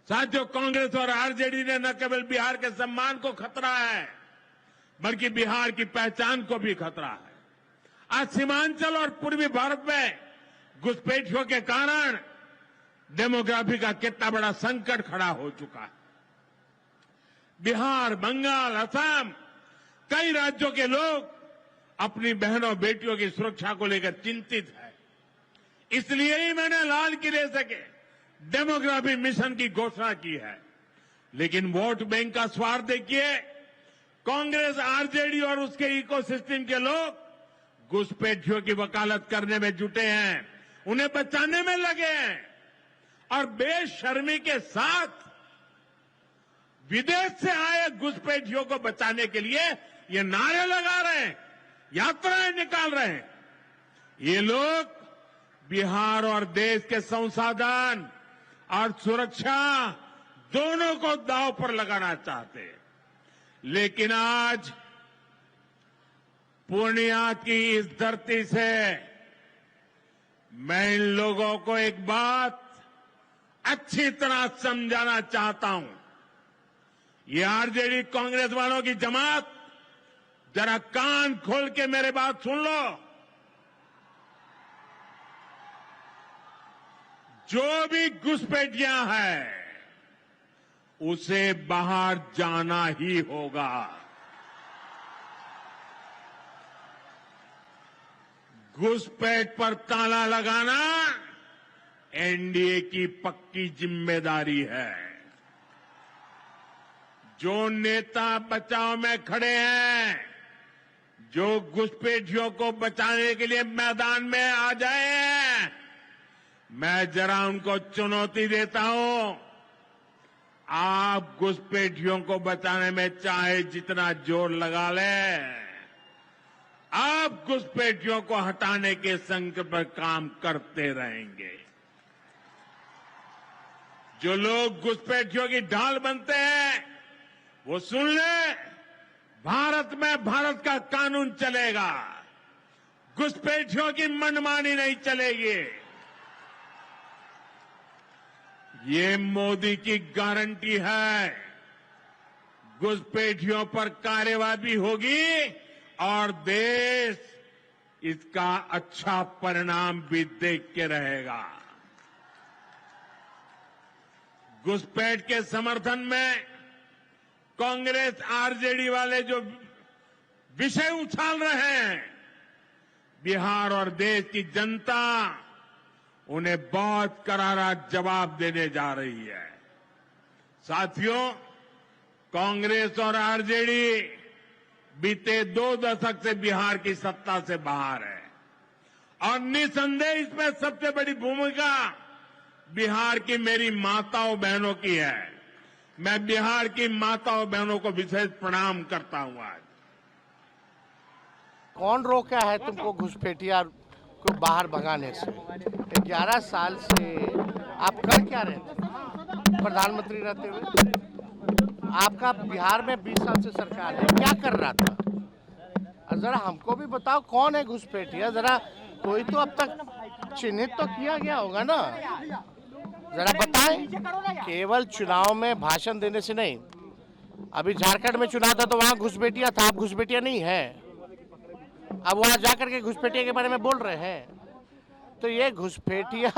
साथियों, कांग्रेस और आरजेडी ने न केवल बिहार के सम्मान को खतरा है, बल्कि बिहार की पहचान को भी खतरा है। आज सीमांचल और पूर्वी भारत में घुसपैठियों के कारण डेमोग्राफी का कितना बड़ा संकट खड़ा हो चुका है। बिहार, बंगाल, असम, कई राज्यों के लोग अपनी बहनों बेटियों की सुरक्षा को लेकर चिंतित है। इसलिए ही मैंने लाल किले से डेमोग्राफी मिशन की घोषणा की है। लेकिन वोट बैंक का स्वार्थ देखिए, कांग्रेस, आरजेडी और उसके इकोसिस्टम के लोग घुसपैठियों की वकालत करने में जुटे हैं, उन्हें बचाने में लगे हैं और बेशर्मी के साथ विदेश से आए घुसपैठियों को बचाने के लिए ये नारे लगा रहे हैं, यात्राएं निकाल रहे हैं। ये लोग बिहार और देश के संसाधन और सुरक्षा दोनों को दांव पर लगाना चाहते हैं। लेकिन आज पूर्णिया की इस धरती से मैं इन लोगों को एक बात अच्छी तरह समझाना चाहता हूं। ये आरजेडी कांग्रेस वालों की जमात, जरा कान खोल के मेरे बात सुन लो। जो भी घुसपैठियां हैं, उसे बाहर जाना ही होगा। घुसपैठ पर ताला लगाना एनडीए की पक्की जिम्मेदारी है। जो नेता बचाव में खड़े हैं, जो घुसपैठियों को बचाने के लिए मैदान में आ जाए हैं, मैं जरा उनको चुनौती देता हूं। आप घुसपैठियों को बचाने में चाहे जितना जोर लगा लें, आप घुसपैठियों को हटाने के संकल्प पर काम करते रहेंगे। जो लोग घुसपैठियों की ढाल बनते हैं, वो सुन ले, भारत में भारत का कानून चलेगा, घुसपैठियों की मनमानी नहीं चलेगी। ये मोदी की गारंटी है। घुसपैठियों पर कार्रवाई होगी और देश इसका अच्छा परिणाम भी देख के रहेगा। घुसपैठ के समर्थन में कांग्रेस, आरजेडी वाले जो विषय उछाल रहे हैं, बिहार और देश की जनता उन्हें बहुत करारा जवाब देने जा रही है। साथियों, कांग्रेस और आरजेडी बीते 2 दशक से बिहार की सत्ता से बाहर है और निसंदेह इसमें सबसे बड़ी भूमिका बिहार की मेरी माताओं बहनों की है। मैं बिहार की माताओं बहनों को विशेष प्रणाम करता हूं। आज कौन रोका है तुमको घुसपैठिया को बाहर भगाने से? 11 साल से आप कर क्या रहे थे प्रधानमंत्री रहते हुए? आपका बिहार में 20 साल से सरकार है, क्या कर रहा था? और जरा हमको भी बताओ कौन है घुसपैठिया, जरा कोई तो अब तक चिन्हित तो किया गया होगा ना, जरा बताएं। केवल चुनाव में भाषण देने से नहीं। अभी झारखंड में चुनाव था तो वहां घुसपैठिया था, अब घुसपैठिया नहीं है। अब वहां जाकर के घुसपैठिया के बारे में बोल रहे हैं। तो ये घुसपैठिया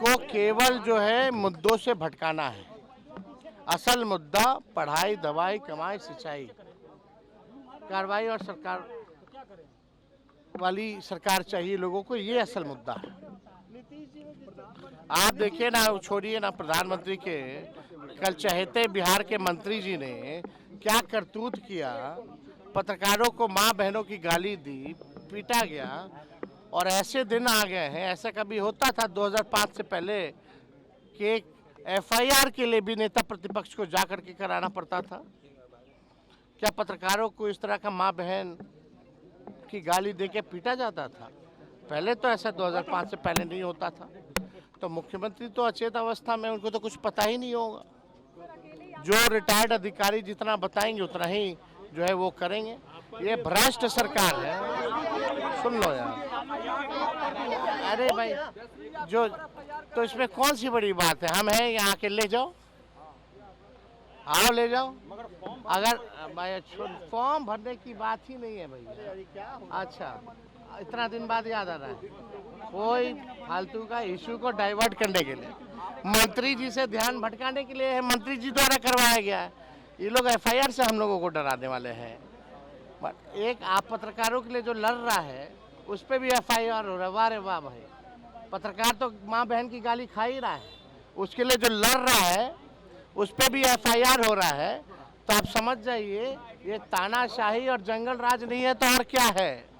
को केवल जो है मुद्दों से भटकाना है। असल मुद्दा पढ़ाई, दवाई, कमाई, सिंचाई, कार्रवाई और सरकार वाली सरकार चाहिए लोगों को, ये असल मुद्दा है। आप देखिए ना, छोड़िए ना प्रधानमंत्री के, कल चहेते बिहार के मंत्री जी ने क्या करतूत किया। पत्रकारों को मां बहनों की गाली दी, पीटा गया। और ऐसे दिन आ गए हैं, ऐसा कभी होता था 2005 से पहले कि एक एफआईआर के लिए भी नेता प्रतिपक्ष को जाकर के कराना पड़ता था? क्या पत्रकारों को इस तरह का मां बहन की गाली देके पीटा जाता था? पहले तो ऐसा 2005 से पहले नहीं होता था। तो मुख्यमंत्री तो अचेत अवस्था में, उनको तो कुछ पता ही नहीं होगा। जो रिटायर्ड अधिकारी जितना बताएंगे उतना ही जो है वो करेंगे। ये भ्रष्ट सरकार है। सुन लो यार। अरे भाई जो तो इसमें कौन सी बड़ी बात है, हम हैं यहाँ के, ले जाओ, आओ ले जाओ। अगर भाई फॉर्म भरने की बात ही नहीं है भैया। अच्छा, इतना दिन बाद याद आ रहा है, कोई फालतू का इशू को डाइवर्ट करने के लिए, मंत्री जी से ध्यान भटकाने के लिए मंत्री जी द्वारा करवाया गया है। ये लोग एफआईआर से हम लोगों को डराने वाले हैं। बट एक आप पत्रकारों के लिए जो लड़ रहा है उस पर भी एफआईआर हो रहा है। वाह रे वाह भाई, पत्रकार तो माँ बहन की गाली खा ही रहा है, उसके लिए जो लड़ रहा है उस पर भी एफआईआर हो रहा है। तो आप समझ जाइए ये तानाशाही और जंगल राज नहीं है तो और क्या है।